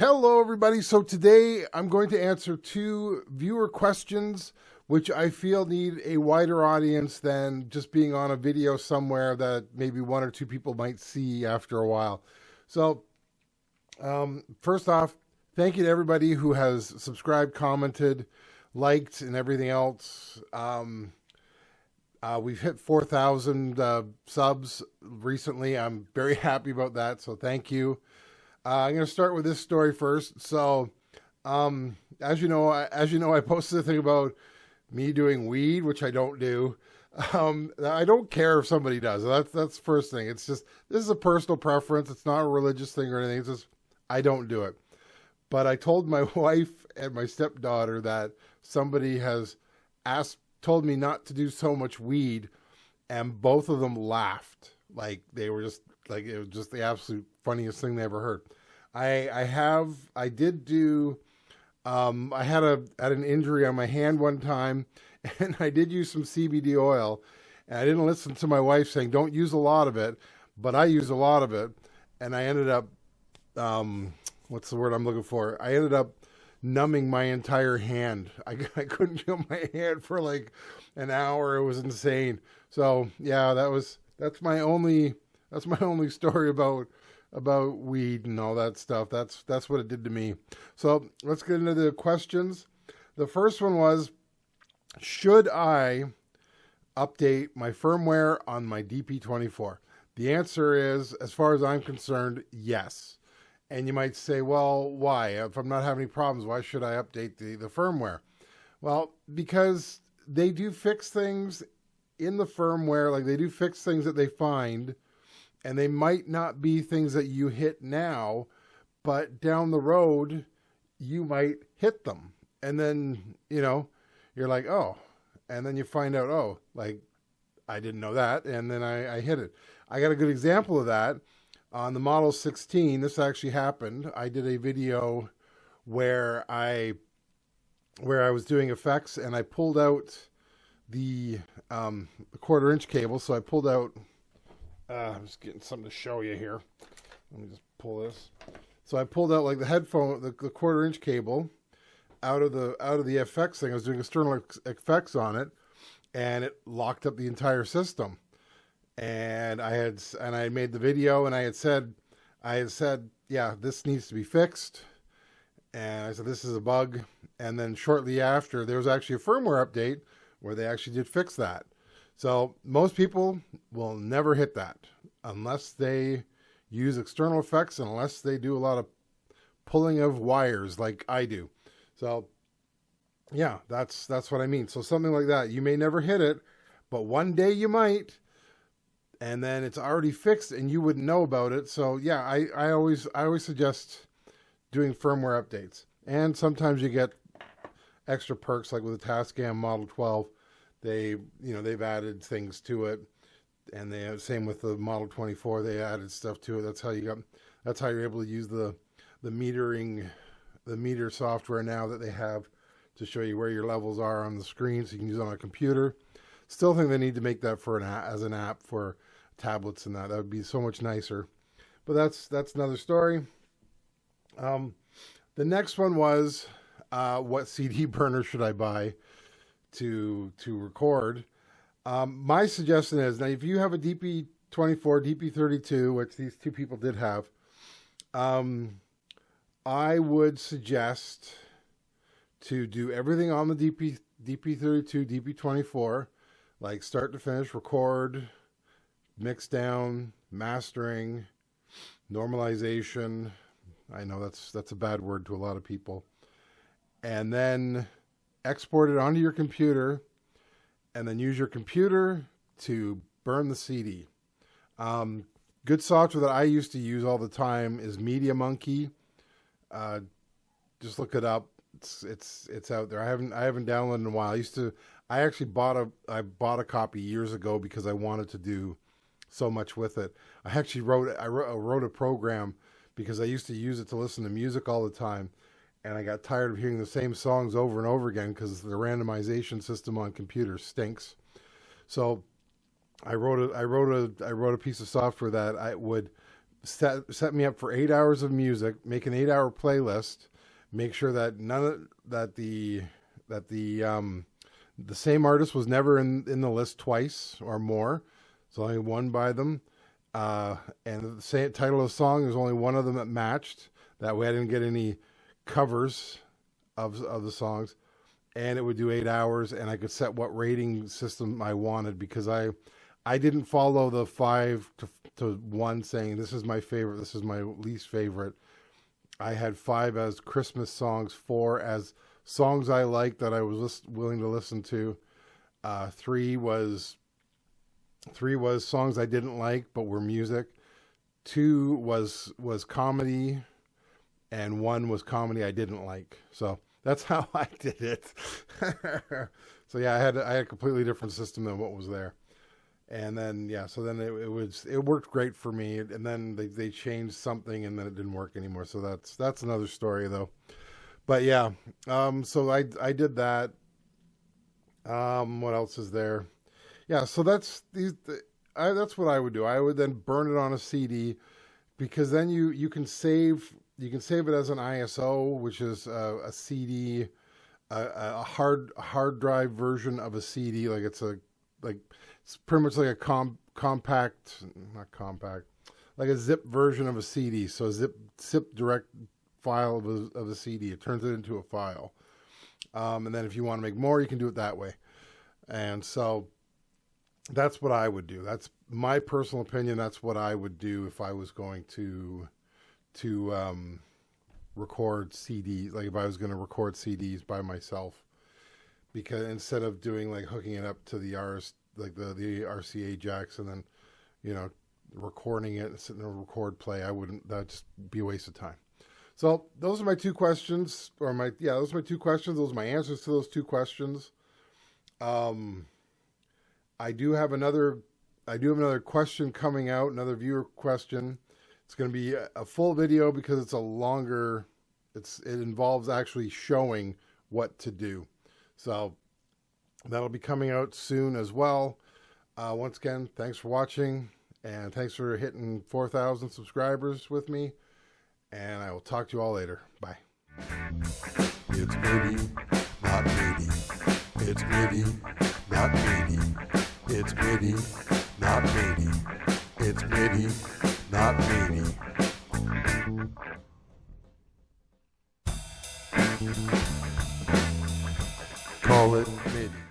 Hello, everybody. So today I'm going to answer two viewer questions, which I feel need a wider audience than just being on a video somewhere that maybe one or two people might see after a while. So, first off, thank you to everybody who has subscribed, commented, liked, and everything else. We've hit 4,000 subs recently. I'm very happy about that, so thank you. I'm going to start with this story first. So, as you know, I posted a thing about me doing weed, which I don't do. I don't care if somebody does. That's the first thing. It's just, this is a personal preference. It's not a religious thing or anything. It's just, I don't do it. But I told my wife and my stepdaughter that somebody has told me not to do so much weed, and both of them laughed. Like, they were just, like, it was just the absolute funniest thing they ever heard. I had an injury on my hand one time, and I did use some CBD oil, and I didn't listen to my wife saying, don't use a lot of it, but I used a lot of it, and I ended up, what's the word I'm looking for? I ended up numbing my entire hand. I couldn't feel my hand for like an hour. It was insane. So yeah, that's my only story about weed and all that stuff. That's what it did to me. So let's get into the questions. The first one was, should I update my firmware on my DP24? The answer is, as far as I'm concerned, yes. And you might say, well, why? If I'm not having any problems, why should I update the firmware? Well, because they do fix things in the firmware, like they do fix things that they find, and they might not be things that you hit now, but down the road, you might hit them. And then, you're like, oh, and then you find out, oh, like, I didn't know that, and then I hit it. I got a good example of that. On the Model 16, this actually happened. I did a video where I was doing effects, and I pulled out the 1/4-inch cable. So I pulled out, I'm just getting something to show you here. Let me just pull this. So I pulled out like the headphone, the 1/4-inch cable out of the FX thing. I was doing external effects on it, and it locked up the entire system. And I made the video, and I had said, yeah, this needs to be fixed. And I said, this is a bug. And then shortly after, there was actually a firmware update where they actually did fix that. So most people will never hit that unless they use external effects and unless they do a lot of pulling of wires like I do. So yeah, that's what I mean. So something like that, you may never hit it, but one day you might. And then it's already fixed and you wouldn't know about it. So yeah, I always suggest doing firmware updates. And sometimes you get extra perks, like with the Tascam Model 12. They've added things to it. And same with the Model 24, they added stuff to it. That's how you're able to use the meter software now that they have to show you where your levels are on the screen, so you can use it on a computer. Still think they need to make that as an app for tablets and that. That would be so much nicer. But that's another story. The next one was, what CD burner should I buy to record? My suggestion is, now if you have a DP24, DP32, which these two people did have, I would suggest to do everything on the DP32, DP24, like start to finish, record, mix down, mastering, normalization. I know that's a bad word to a lot of people. And then export it onto your computer, and then use your computer to burn the CD. Good software that I used to use all the time is MediaMonkey. Just look it up. It's out there. I haven't downloaded in a while. I actually bought a copy years ago because I wanted to do so much with it. I actually wrote a program because I used to use it to listen to music all the time, and I got tired of hearing the same songs over and over again because the randomization system on computers stinks. So I wrote a piece of software that I would set me up for 8 hours of music, make an 8 hour playlist, make sure that none of the same artist was never in the list twice or more. It's only one by them. And the same title of the song, there's only one of them that matched. That way I didn't get any covers of the songs. And it would do 8 hours, and I could set what rating system I wanted, because I didn't follow the 5 to 1 saying this is my favorite, this is my least favorite. I had 5 as Christmas songs, 4 as songs I liked that I was willing to listen to. 3 was songs I didn't like but were music. 2 was comedy, and 1 was comedy I didn't like. So that's how I did it. So yeah, I had a completely different system than what was there. And then so then it worked great for me. And then they changed something, and then it didn't work anymore. So that's another story though. But yeah, so I did that. What else is there? Yeah, so that's what I would do. I would then burn it on a CD, because then you can save it as an ISO, which is a CD, a hard drive version of a CD. Like it's pretty much like a compact, not compact, like a zip version of a CD. So a zip direct file of a CD. It turns it into a file. And then if you want to make more, you can do it that way. And so that's what I would do. That's my personal opinion. That's what I would do if I was going to record CDs. Like if I was going to record CDs by myself, because instead of doing like hooking it up to the the RCA jacks and then recording it and sitting there record play, that'd just be a waste of time. So those are my 2 questions, those are my 2 questions. Those are my answers to those 2 questions. I do have another question coming out, another viewer question. It's going to be a full video, because it's a longer, it involves actually showing what to do. So that'll be coming out soon as well. Once again, thanks for watching, and thanks for hitting 4,000 subscribers with me. And I will talk to you all later. Bye. It's Mitty, not Mitty. It's Mitty, not Mitty. It's Mitty, not Mitty. It's Mitty, not Mitty. Call it Mitty.